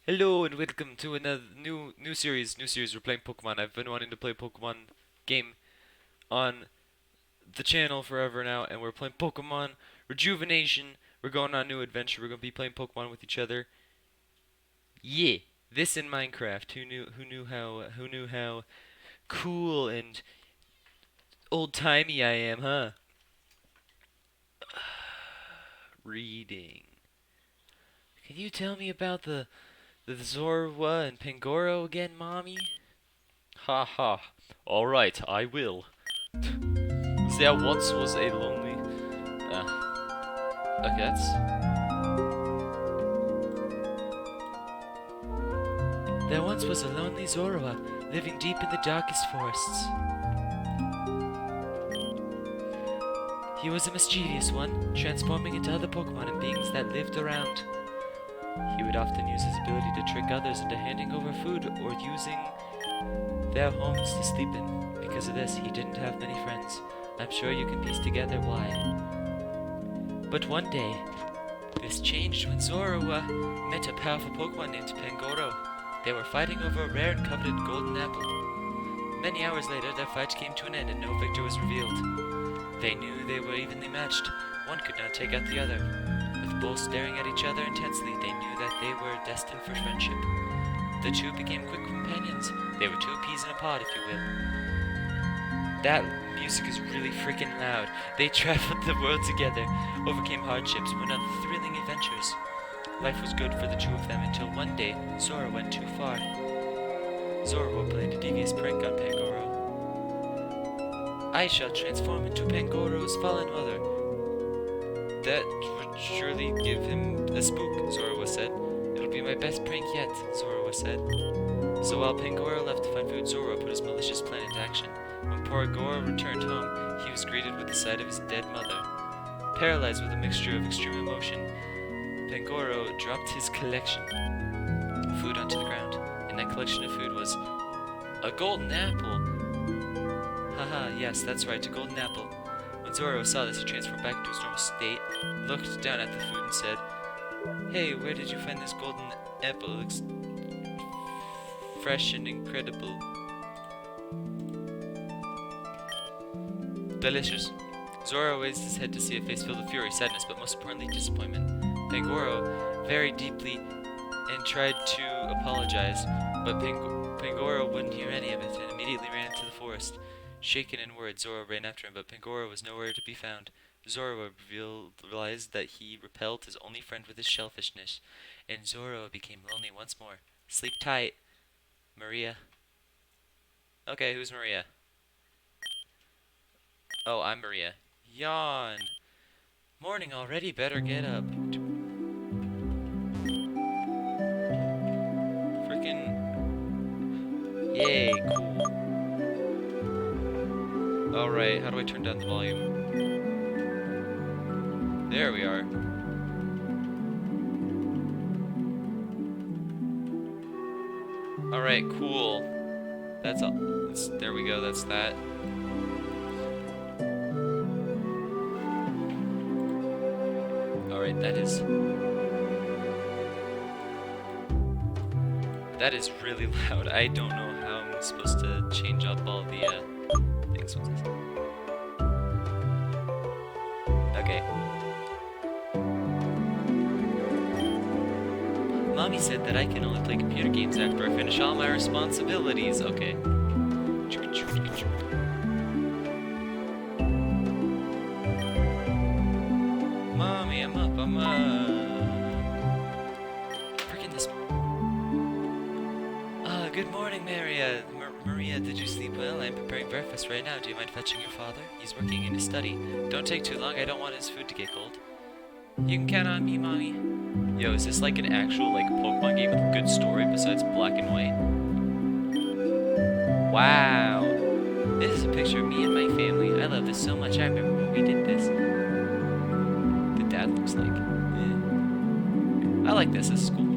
Hello and welcome to another new series. New series. We're playing Pokemon. I've been wanting to play Pokemon game on the channel forever now, and we're playing Pokemon Rejuvenation. We're going on a new adventure. We're gonna be playing Pokemon with each other. Yeah, this in Minecraft. Who knew how cool and old timey I am, huh? Reading. Can you tell me about the Zorua and Pangoro again, mommy? Ha ha. Alright, I will. There once was a lonely... okay, There once was a lonely Zorua, living deep in the darkest forests. He was a mischievous one, transforming into other Pokemon and beings that lived around. He would often use his ability to trick others into handing over food or using their homes to sleep in. Because of this, he didn't have many friends. I'm sure you can piece together why. But one day, this changed when Zorua met a powerful Pokemon named Pangoro. They were fighting over a rare and coveted golden apple. Many hours later, their fight came to an end and no victor was revealed. They knew they were evenly matched. One could not take out the other. With both staring at each other intensely, they knew that they were destined for friendship. The two became quick companions. They were two peas in a pod, if you will. That music is really freaking loud. They traveled the world together, overcame hardships, went on thrilling adventures. Life was good for the two of them until one day, Zora went too far. Zora played a devious prank on Pangoro. I shall transform into Pangoro's fallen mother. That would surely give him a spook, Zora said. It'll be my best prank yet, Zora said. So while Pangoro left to find food, Zora put his malicious plan into action. When poor Goro returned home, he was greeted with the sight of his dead mother. Paralyzed with a mixture of extreme emotion, Pangoro dropped his collection of food onto the ground. In that collection of food was a golden apple. Haha, yes, that's right, a golden apple. When Zoro saw this, he transformed back into his normal state, looked down at the food and said, "Hey, where did you find this golden apple? It looks fresh and incredible." Delicious. Zoro raised his head to see a face filled with fury, sadness, but most importantly, disappointment. Pangoro very deeply and tried to apologize, but Pangoro wouldn't hear any of it and immediately ran into the forest. Shaken in words, Zoro ran after him, but Pangoro was nowhere to be found. Zoro realized that he repelled his only friend with his shellfishness, and Zoro became lonely once more. Sleep tight, Maria. Okay, who's Maria? Oh, I'm Maria. Yawn. Morning already, better get up. Frickin' yay, cool. Alright, how do I turn down the volume? There we are. Alright, cool. That's all. There we go, that's that. Alright, that is really loud. I don't know how I'm supposed to change up all the things. Okay. Mommy said that I can only play computer games after I finish all my responsibilities. Okay. Mommy, I'm up. Freaking this. Good morning, Maria. Maria, did you sleep well? I'm preparing breakfast right now. Do you mind fetching your father? He's working in his study. Don't take too long. I don't want his food to get cold. You can count on me, Mommy. Yo, is this like an actual Pokemon game with a good story besides black and white? Wow. This is a picture of me and my family. I love this so much. I remember when we did this. The dad looks like. I like this. This is cool.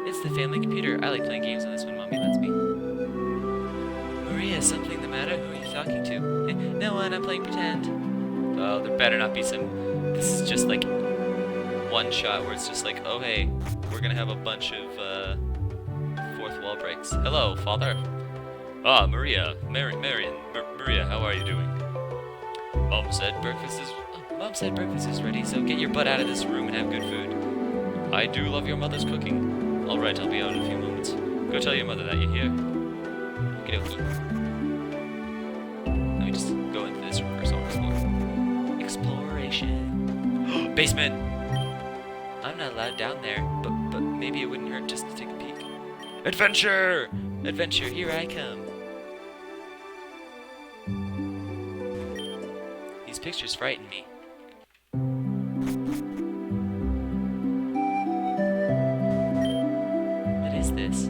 It's the family computer. I like playing games on this when Mommy lets me. Maria, is something the matter? Who are you talking to? No one. I'm playing pretend. Oh, there better not be some. This is just like one shot where it's just like, oh hey, we're gonna have a bunch of fourth wall breaks. Hello, father. Ah, Maria, Maria, how are you doing? Mom said breakfast is ready, so get your butt out of this room and have good food. I do love your mother's cooking. All right, I'll be out in a few moments. Go tell your mother that you're here. Okie dokie. Let me just go into this room first. I'll explore. Exploration. Basement. I'm not allowed down there, but maybe it wouldn't hurt just to take a peek. Adventure! Adventure, here I come. These pictures frighten me. What is this?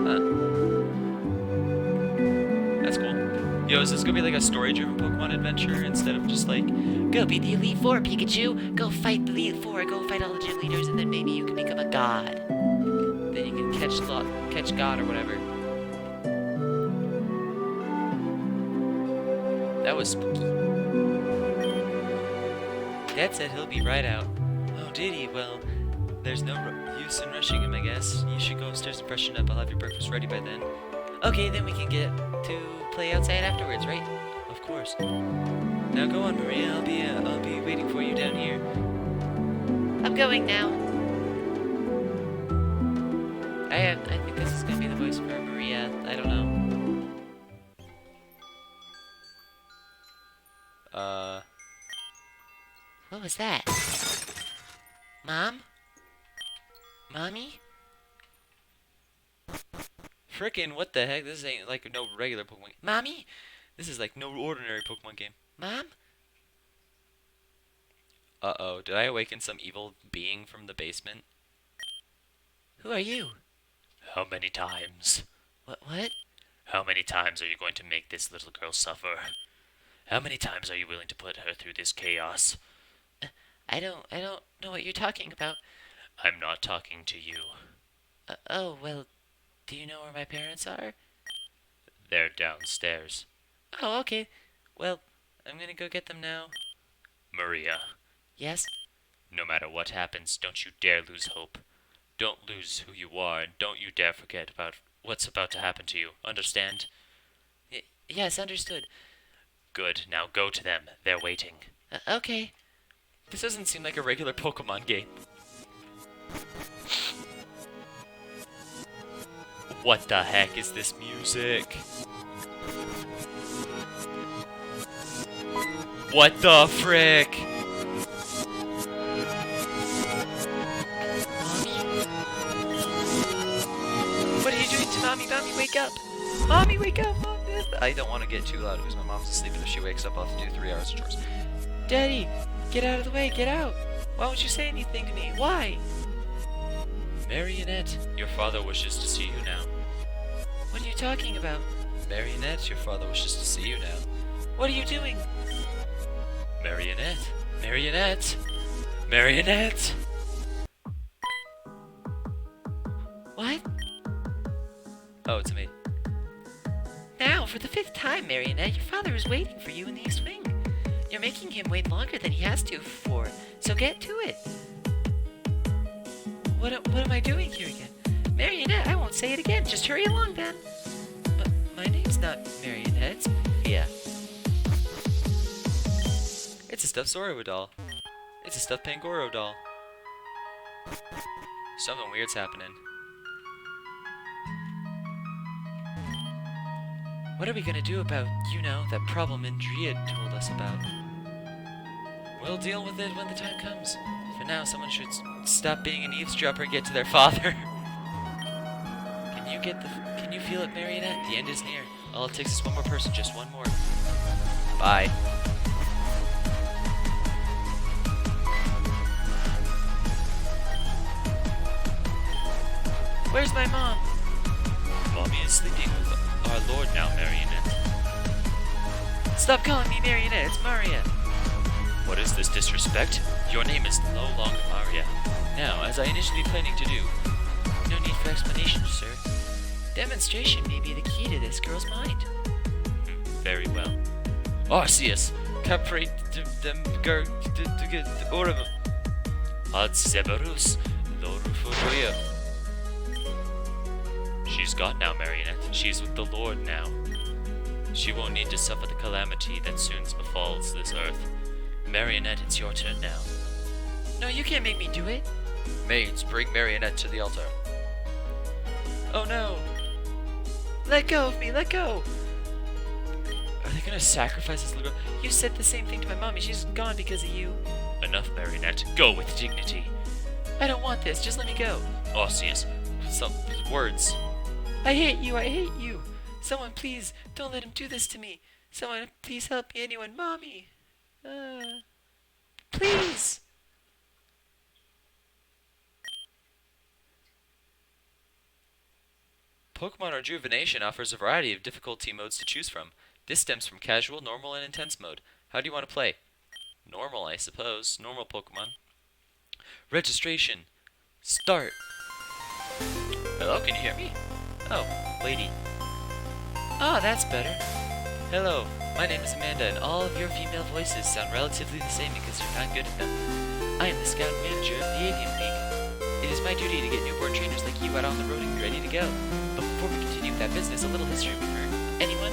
Huh. That's cool. Yo, is this gonna be like a story-driven Pokemon adventure instead of just like, go be the Elite Four, Pikachu! Go fight the Elite Four, go fight all the gym leaders, and then maybe you can become a god. Then you can catch God or whatever. That was spooky. Dad said he'll be right out. Oh, did he? Well, there's no use in rushing him, I guess. You should go upstairs and freshen up. I'll have your breakfast ready by then. Okay, then we can get to play outside afterwards, right? Of course. Now go on, Maria. I'll be waiting for you down here. I'm going now. I think this is gonna be the voice for Maria. I don't know. What was that? Mom? Mommy? Frickin', what the heck? This ain't like no regular Pokemon. Mommy? This is like no ordinary Pokemon game. Mom? Uh-oh, did I awaken some evil being from the basement? Who are you? How many times? What? How many times are you going to make this little girl suffer? How many times are you willing to put her through this chaos? I don't know what you're talking about. I'm not talking to you. Oh, well, do you know where my parents are? They're downstairs. Oh, okay. Well, I'm gonna go get them now. Maria. Yes? No matter what happens, don't you dare lose hope. Don't lose who you are, and don't you dare forget about what's about to happen to you. Understand? Yes, understood. Good. Now go to them. They're waiting. Okay. This doesn't seem like a regular Pokemon game. What the heck is this music? What the frick? What are you doing to Mommy? Mommy, wake up! Mommy, wake up! Mom, I don't want to get too loud because my mom's asleep, and if she wakes up, I'll have to do 3 hours of chores. Daddy, get out of the way, get out! Why won't you say anything to me? Why? Marionette, your father wishes to see you now. What are you talking about? Marionette, your father wishes to see you now. What are you doing? Marionette, Marionette, Marionette! What? Oh, it's me. Now, for the 5th time, Marionette, your father is waiting for you in the East Wing. You're making him wait longer than he has to for, so get to it. What am I doing here again? Marionette, I won't say it again. Just hurry along, then. But my name's not Marionette, it's Maria. It's a stuffed Zoroark doll. It's a stuffed Pangoro doll. Something weird's happening. What are we gonna do about, you know, that problem Indria told us about? We'll deal with it when the time comes. For now, someone should stop being an eavesdropper and get to their father. Can you feel it, Marionette? The end is near. All it takes is one more person, just one more. Bye. Where's my mom? Mommy is sleeping with our lord now, Marionette. Stop calling me Marionette, it's Maria. What is this disrespect? Your name is no longer Maria. Now, as I initially planning to do, no need for explanation, sir. Demonstration may be the key to this girl's mind. Very well. Arceus, Capri dem gur orem. Ad Severus Lorufuria. She's gone now, Marionette. She's with the Lord now. She won't need to suffer the calamity that soon befalls this earth. Marionette, it's your turn now. No, you can't make me do it. Maids, bring Marionette to the altar. Oh no! Let go of me, let go! Are they gonna sacrifice this little girl? You said the same thing to my mommy, she's gone because of you. Enough, Marionette. Go with dignity. I don't want this, just let me go. Osseous. Some words. I hate you. Someone please, don't let him do this to me. Someone please help me, anyone. Mommy. Please. Pokemon Rejuvination offers a variety of difficulty modes to choose from. This stems from casual, normal, and intense mode. How do you want to play? Normal, I suppose. Normal Pokemon. Registration. Start. Hello, can you hear me? Oh, lady. Ah, that's better. Hello, my name is Amanda, and all of your female voices sound relatively the same because you're not good at them. I am the scout manager of the Aevium League. It is my duty to get newborn trainers like you out on the road and ready to go. But before we continue with that business, a little history with her. Anyone?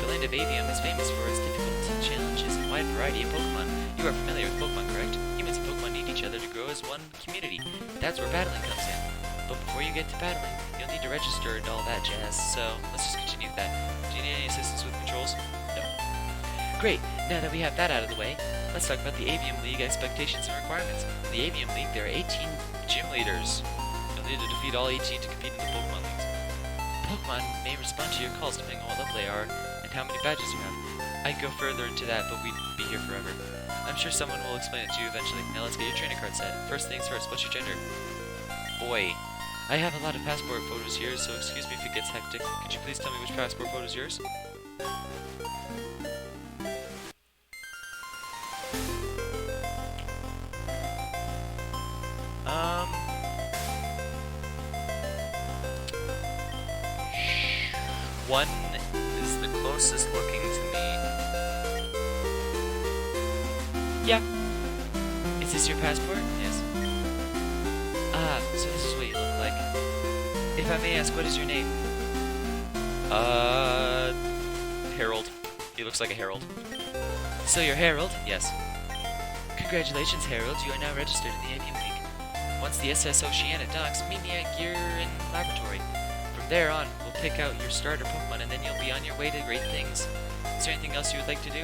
The land of Aevium is famous for its difficulty, challenges, and wide variety of Pokemon. You are familiar with Pokemon, correct? Humans and Pokemon need each other to grow as one community. That's where battling comes in. But before you get to battling, you'll need to register and all that jazz, so let's just continue with that. Do you need any assistance with controls? No. Great, now that we have that out of the way, let's talk about the Aevium League expectations and requirements. In the Aevium League, there are 18 gym leaders. You'll need to defeat all 18 to compete in the Pokemon Leagues. Pokemon may respond to your calls depending on what level they are and how many badges you have. I'd go further into that, but we'd be here forever. I'm sure someone will explain it to you eventually. Now let's get your trainer card set. First things first, what's your gender? Boy. I have a lot of passport photos here, so excuse me if it gets hectic. Could you please tell me which passport photo is yours? One is the closest looking to me. Yeah. Is this your passport? Yes. Ah, so this is what you look like. If I may ask, what is your name? Harold. He looks like a herald. So you're Harold? Yes. Congratulations, Harold. You are now registered in the Aevium League. Once the SS Oceana docks, meet me at Gear and Laboratory. From there on, we'll pick out your starter Pokemon, and then you'll be on your way to great things. Is there anything else you would like to do?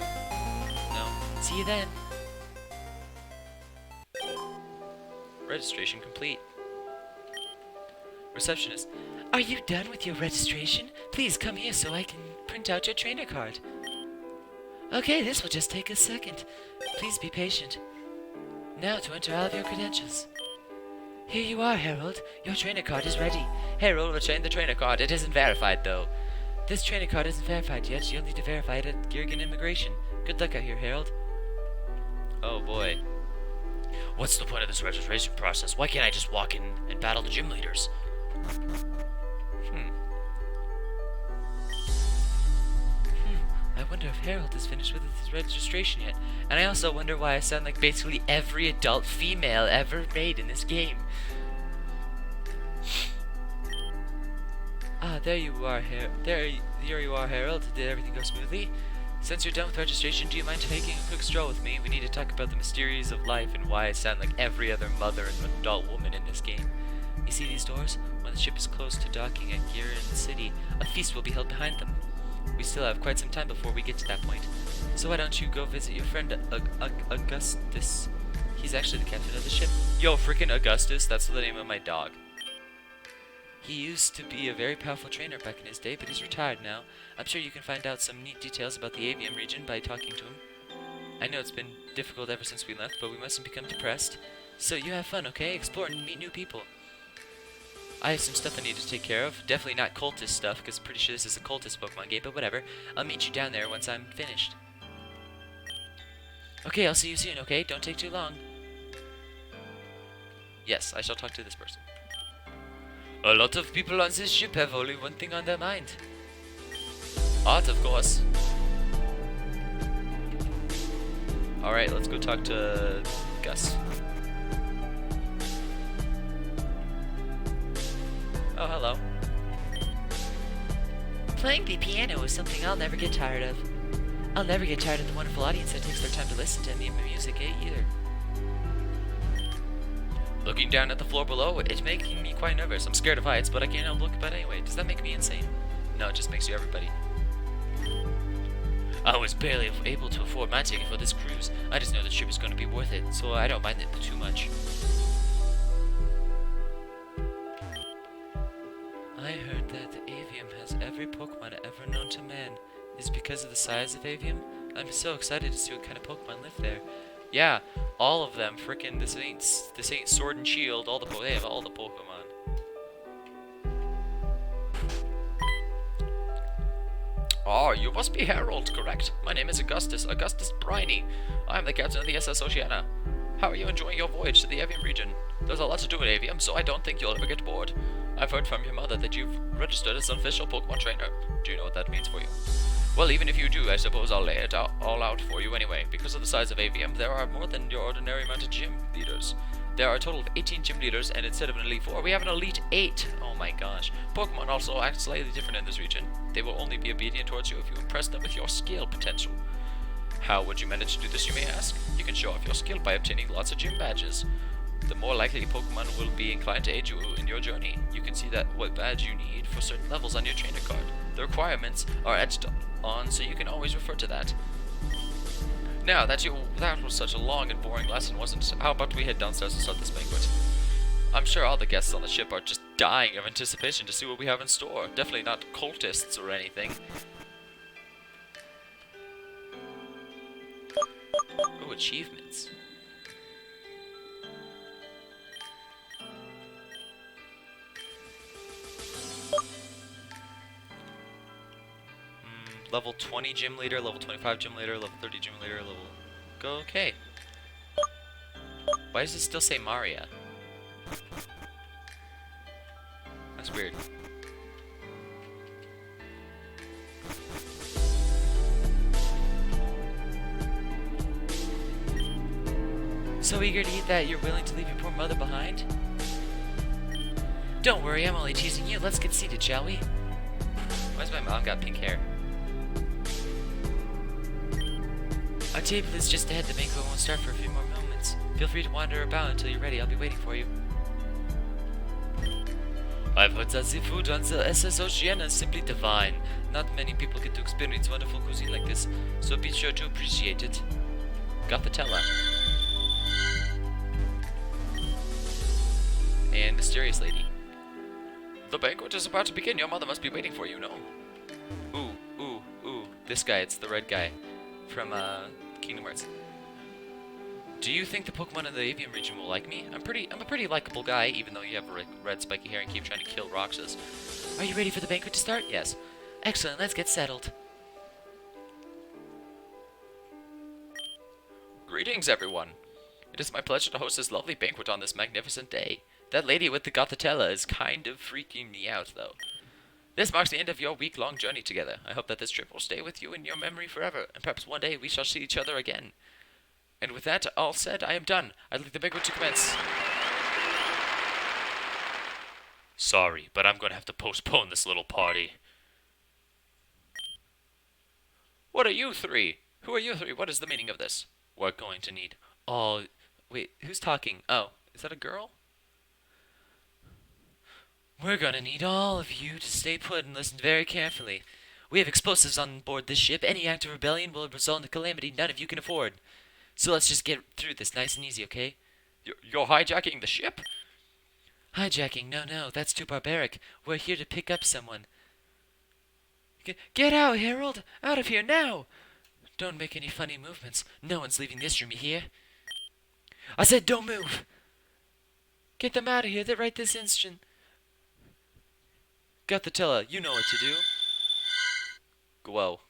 No. See you then. Registration complete. Receptionist. Are you done with your registration? Please come here so I can print out your trainer card. Okay, this will just take a second. Please be patient. Now to enter all of your credentials. Here you are, Harold. Your trainer card is ready. Harold, return the trainer card. It isn't verified, though. This trainer card isn't verified yet. You'll need to verify it at Geargan Immigration. Good luck out here, Harold. Oh, boy. What's the point of this registration process? Why can't I just walk in and battle the gym leaders? I wonder if Harold is finished with his registration yet. And I also wonder why I sound like basically every adult female ever made in this game. Ah, there you are, There you are, Harold. Did everything go smoothly? Since you're done with registration, do you mind taking a quick stroll with me? We need to talk about the mysteries of life and why I sound like every other mother and adult woman in this game. You see these doors? When the ship is close to docking at Gearin City, a feast will be held behind them. We still have quite some time before we get to that point. So why don't you go visit your friend Augustus? He's actually the captain of the ship. Yo, freaking Augustus, that's the name of my dog. He used to be a very powerful trainer back in his day, but he's retired now. I'm sure you can find out some neat details about the Aevium region by talking to him. I know it's been difficult ever since we left, but we mustn't become depressed. So you have fun, okay? Explore and meet new people. I have some stuff I need to take care of. Definitely not cultist stuff, because I'm pretty sure this is a cultist Pokemon game, but whatever. I'll meet you down there once I'm finished. Okay, I'll see you soon, okay? Don't take too long. Yes, I shall talk to this person. A lot of people on this ship have only one thing on their mind. Art, of course. Alright, let's go talk to Gus. Oh, hello. Playing the piano is something I'll never get tired of. I'll never get tired of the wonderful audience that takes their time to listen to any of my music either. Looking down at the floor below, it's making me quite nervous. I'm scared of heights, but I can't help looking. But anyway, does that make me insane? No, it just makes you everybody. I was barely able to afford my ticket for this cruise. I just know the trip is going to be worth it, so I don't mind it too much. I heard that the Aevium has every Pokemon ever known to man. Is it because of the size of Aevium? I'm so excited to see what kind of Pokemon live there. Yeah, all of them. Frickin' this ain't Sword and Shield. They have all the Pokemon. Oh, you must be Harold, correct? My name is Augustus Briney. I am the captain of the SS Oceana. How are you enjoying your voyage to the Aevium region? There's a lot to do in Aevium, so I don't think you'll ever get bored. I've heard from your mother that you've registered as an official Pokemon trainer. Do you know what that means for you? Well, even if you do, I suppose I'll lay it all out for you anyway. Because of the size of Aevium, there are more than your ordinary amount of gym leaders. There are a total of 18 gym leaders, and instead of an Elite 4, we have an Elite 8. Oh my gosh. Pokemon also act slightly different in this region. They will only be obedient towards you if you impress them with your skill potential. How would you manage to do this, you may ask? You can show off your skill by obtaining lots of gym badges. The more likely Pokemon will be inclined to aid you in your journey. You can see what badge you need for certain levels on your trainer card. The requirements are etched on, so you can always refer to that. Now, that was such a long and boring lesson, wasn't it? How about we head downstairs and start this banquet? I'm sure all the guests on the ship are just dying of anticipation to see what we have in store. Definitely not cultists or anything. Oh, achievements. Level 20 gym leader, level 25 gym leader, level 30 gym leader, level... Go, okay. Why does it still say Maria? That's weird. So eager to eat that you're willing to leave your poor mother behind? Don't worry, I'm only teasing you. Let's get seated, shall we? Why's my mom got pink hair? Our table is just ahead. The banquet won't start for a few more moments. Feel free to wander about until you're ready. I'll be waiting for you. I've heard that the food on the SS Oceana is simply divine. Not many people get to experience wonderful cuisine like this, so be sure to appreciate it. Gothitella. And Mysterious Lady. The banquet is about to begin. Your mother must be waiting for you, no? Ooh. This guy, it's the red guy from Kingdom Hearts. Do you think the Pokemon in the Aevium region will like me? I'm a pretty likable guy, even though you have red spiky hair and keep trying to kill Roxas. Are you ready for the banquet to start? Yes. Excellent, let's get settled. Greetings, everyone. It is my pleasure to host this lovely banquet on this magnificent day. That lady with the Gothitella is kind of freaking me out, though. This marks the end of your week-long journey together. I hope that this trip will stay with you in your memory forever, and perhaps one day we shall see each other again. And with that all said, I am done. I'd like the banquet to commence. Sorry, but I'm going to have to postpone this little party. What are you three? Who are you three? What is the meaning of this? We're going to need all... Wait, who's talking? Oh, is that a girl? We're gonna need all of you to stay put and listen very carefully. We have explosives on board this ship. Any act of rebellion will result in a calamity none of you can afford. So let's just get through this nice and easy, okay? You're hijacking the ship? Hijacking? No, that's too barbaric. We're here to pick up someone. Get out, Harold! Out of here, now! Don't make any funny movements. No one's leaving this room, you hear? I said don't move! Get them out of here, right this instant. Gothitella, you know what to do. Whoa.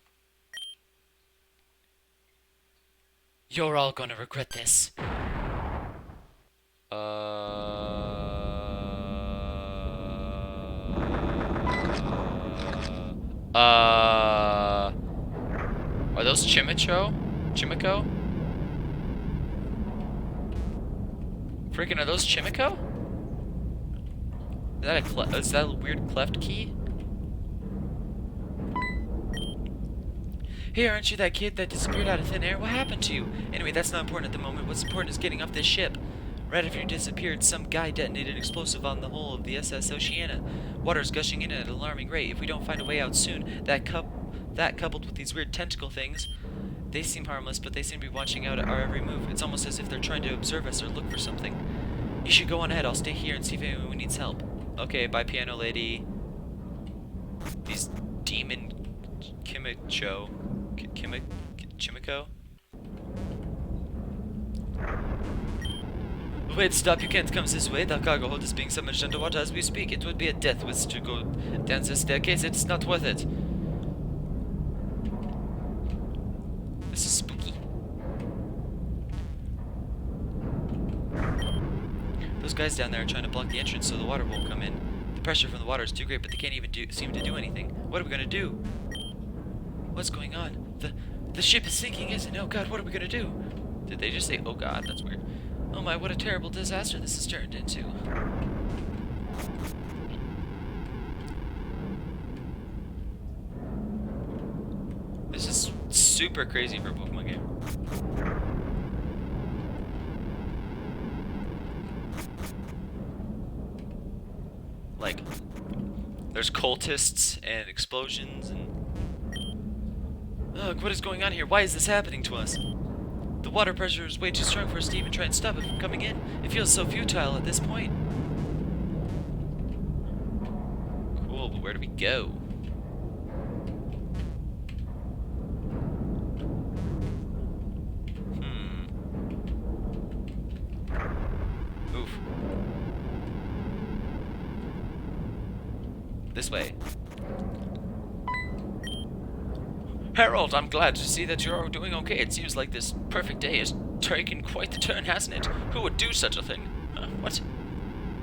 You're all gonna regret this. Are those Chimico? Freaking, are those Chimico? Is that a weird cleft key? Hey, aren't you that kid that disappeared out of thin air? What happened to you? Anyway, that's not important at the moment. What's important is getting off this ship. Right after you disappeared, some guy detonated an explosive on the hull of the SS Oceana. Water's gushing in at an alarming rate. If we don't find a way out soon, that coupled with these weird tentacle things, they seem harmless, but they seem to be watching out at our every move. It's almost as if they're trying to observe us or look for something. You should go on ahead. I'll stay here and see if anyone needs help. Okay, bye, piano lady. These demon Chimico. Wait, stop, you can't come this way. The cargo hold is being submerged underwater as we speak. It would be a death wish to go down the staircase. It's not worth it. This is spooky. Those guys down there are trying to block the entrance so the water won't come in. The pressure from the water is too great, but they can't even seem to do anything. What are we gonna do? What's going on? The ship is sinking, isn't it? Oh god, what are we gonna do? Did they just say, oh god? That's weird. Oh my, what a terrible disaster this has turned into. This is super crazy for a Pokemon game. Like, there's cultists and explosions and... Ugh, what is going on here? Why is this happening to us? The water pressure is way too strong for us to even try and stop it from coming in. It feels so futile at this point. Cool, but where do we go? Oof. This way. Harold, I'm glad to see that you're doing okay. It seems like this perfect day has taken quite the turn, hasn't it? Who would do such a thing? What?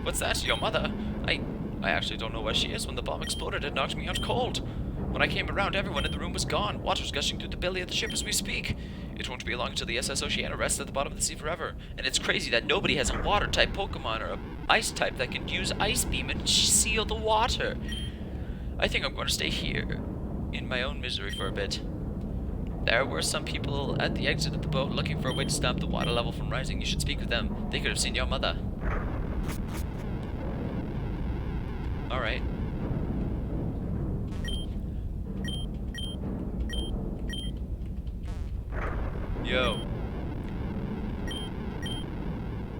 What's that? Your mother? I actually don't know where she is. When the bomb exploded, it knocked me out cold. When I came around, everyone in the room was gone. Water's gushing through the belly of the ship as we speak. It won't be long until the SS Oceana rests at the bottom of the sea forever. And it's crazy that nobody has a water-type Pokemon or a ice-type that can use Ice Beam and seal the water. I think I'm going to stay here in my own misery for a bit. There were some people at the exit of the boat looking for a way to stop the water level from rising. You should speak with them. They could have seen your mother. Alright. Yo.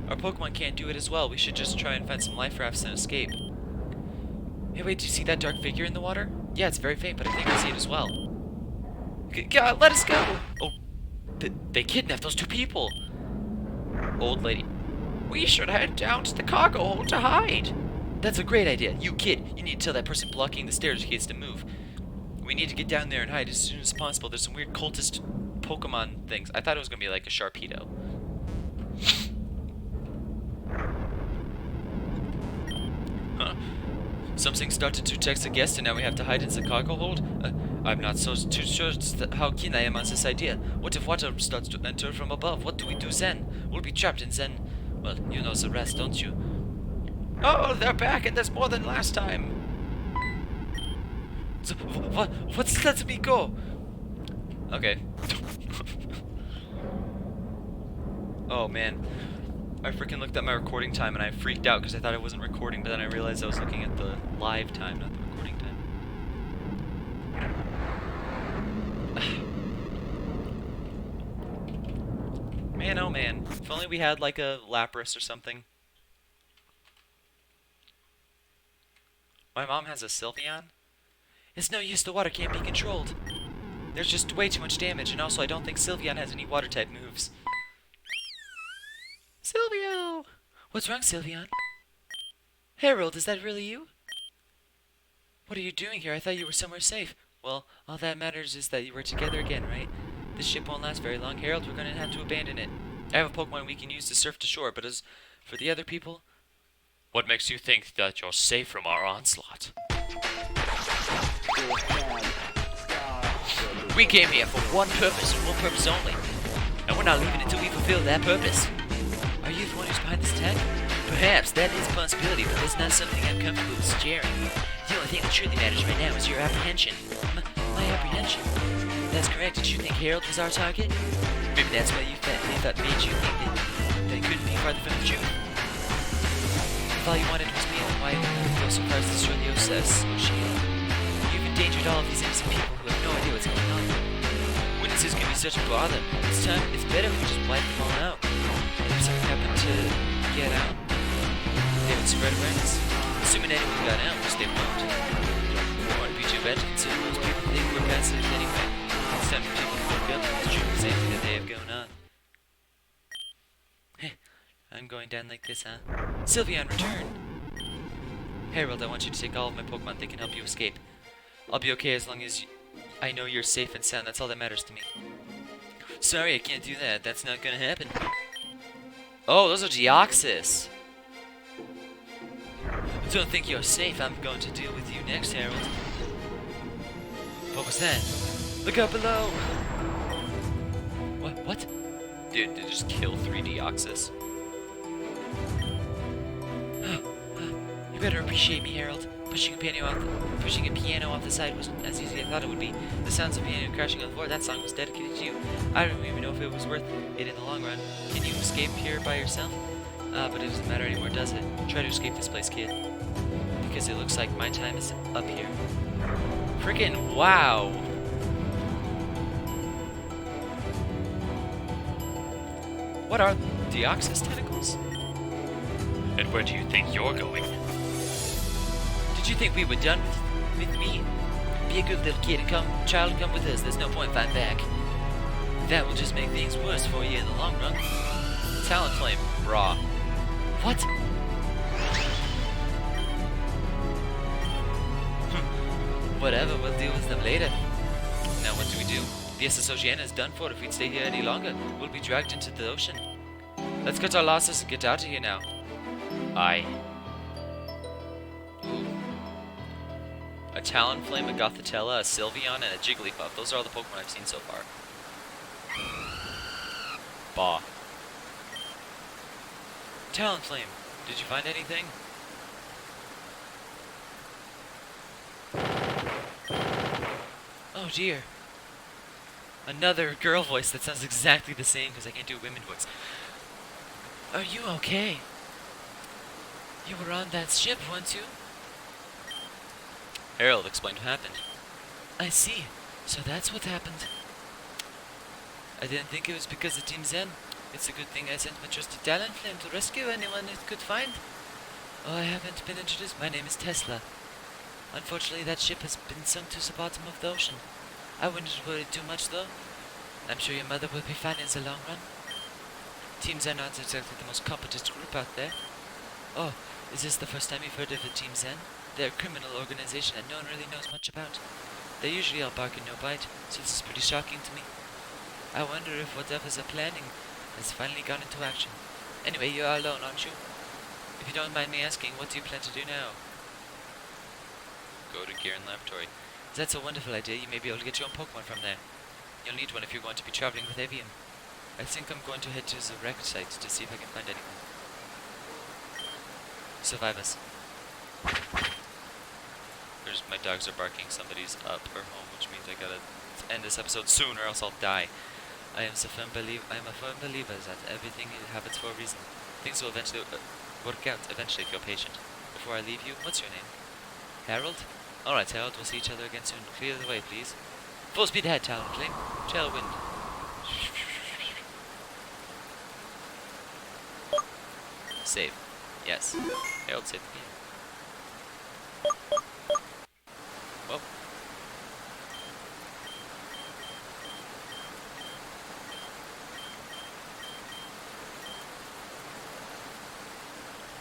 Our Pokemon can't do it as well. We should just try and find some life rafts and escape. Hey, wait, do you see that dark figure in the water? Yeah, it's very faint, but I think I see it as well. God, let us go! Oh, they kidnapped those two people! Old lady. We should head down to the cargo hold to hide! That's a great idea. You kid, you need to tell that person blocking the stairs to move. We need to get down there and hide as soon as possible. There's some weird cultist Pokemon things. I thought it was gonna be like a Sharpedo. Huh. Something started to text a guest and now we have to hide in the cargo hold? I'm not too sure how keen I am on this idea. What if water starts to enter from above? What do we do then? We'll be trapped and then... Well, you know the rest, don't you? Oh, they're back and there's more than last time! What's letting me go? Okay. Oh man. I freaking looked at my recording time and I freaked out because I thought I wasn't recording, but then I realized I was looking at the live time, not the recording time. Man, oh man. If only we had like a Lapras or something. My mom has a Sylveon? It's no use, the water can't be controlled. There's just way too much damage, and also I don't think Sylveon has any water-type moves. Silvio! What's wrong, Sylveon? Harold, is that really you? What are you doing here? I thought you were somewhere safe. Well, all that matters is that we're together again, right? This ship won't last very long, Harold. We're gonna have to abandon it. I have a Pokemon we can use to surf to shore, but as for the other people... What makes you think that you're safe from our onslaught? We came here for one purpose and one purpose only. And we're not leaving until we fulfill that purpose. Are you the one who's behind this attack? Perhaps, that is a possibility, but that's not something I'm comfortable with sharing. The only thing that truly matters right now is your apprehension. My apprehension? That's correct. Did you think Harold was our target? Maybe that's why thought made you think that it couldn't be farther from the truth. If all you wanted was me, then why would you go so far as to destroy the Oceana? You've endangered all of these innocent people who have no idea what's going on. Witnesses can be such a bother. It's better if we just wipe them all out. And if something happened to get out, they would spread awareness. Assuming anyone got out, which they won't. It wouldn't be too bad to consider most people think we're passive anyway. It's time for people to look up and the safety that they have going on. Hey, I'm going down like this, huh? Sylveon, return! Harold, I want you to take all of my Pokemon. They can help you escape. I'll be okay as long as I know you're safe and sound. That's all that matters to me. Sorry, I can't do that. That's not gonna happen. Oh, those are Deoxys. Don't think you're safe. I'm going to deal with you next, Harold. What was that? Look out below! What? Dude, did just kill 3 Deoxys? You better appreciate me, Harold. Pushing a piano off the side wasn't as easy as I thought it would be. The sounds of piano crashing on the floor, that song was dedicated to you. I don't even know if it was worth it in the long run. Can you escape here by yourself? But it doesn't matter anymore, does it? Try to escape this place, kid. Because it looks like my time is up here. Frickin' wow! What are Deoxys tentacles? And where do you think you're going? Did you think we were done with me? Be a good little kid and come with us. There's no point fighting back. That will just make things worse for you in the long run. Talonflame, brah. What? Whatever, we'll deal with them later. Now what do? The SS Oceana is done for. If we'd stay here any longer, we'll be dragged into the ocean. Let's cut our losses and get out of here now. Aye. Ooh. A Talonflame, a Gothitella, a Sylveon, and a Jigglypuff. Those are all the Pokemon I've seen so far. Bah. Talonflame, did you find anything? Oh dear. Another girl voice that sounds exactly the same because I can't do a women voice. Are you okay? You were on that ship, weren't you? Harold explained what happened. I see. So that's what happened. I didn't think it was because of Team Zen. It's a good thing I sent my trusty Talonflame to rescue anyone it could find. Oh, I haven't been introduced. My name is Tesla. Unfortunately, that ship has been sunk to the bottom of the ocean. I wouldn't worry too much, though. I'm sure your mother will be fine in the long run. Team Zen aren't exactly the most competent group out there. Oh, is this the first time you've heard of the Team Zen? They're a criminal organization that no one really knows much about. They're usually all bark and no bite, so this is pretty shocking to me. I wonder if whatever they're planning has finally gone into action. Anyway, you're alone, aren't you? If you don't mind me asking, what do you plan to do now? Go to Garen Laboratory. That's a wonderful idea. You may be able to get your own Pokemon from there. You'll need one if you're going to be traveling with Aevium. I think I'm going to head to the wreck site to see if I can find anything. Survivors. My dogs are barking. Somebody's up or home, which means I gotta end this episode soon or else I'll die. I am a firm believer that everything happens for a reason. Things will eventually work out eventually if you're patient. Before I leave you, what's your name? Harold? Alright, Harold, we'll see each other again soon. Clear the way, please. Full speed ahead, Talonflame. Tailwind. Save. Yes. Harold saved the game. Well.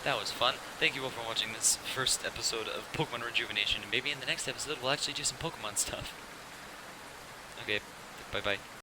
That was fun. Thank you all for watching this first episode of Pokemon Rejuvenation. And maybe in the next episode we'll actually do some Pokemon stuff. Okay, bye-bye.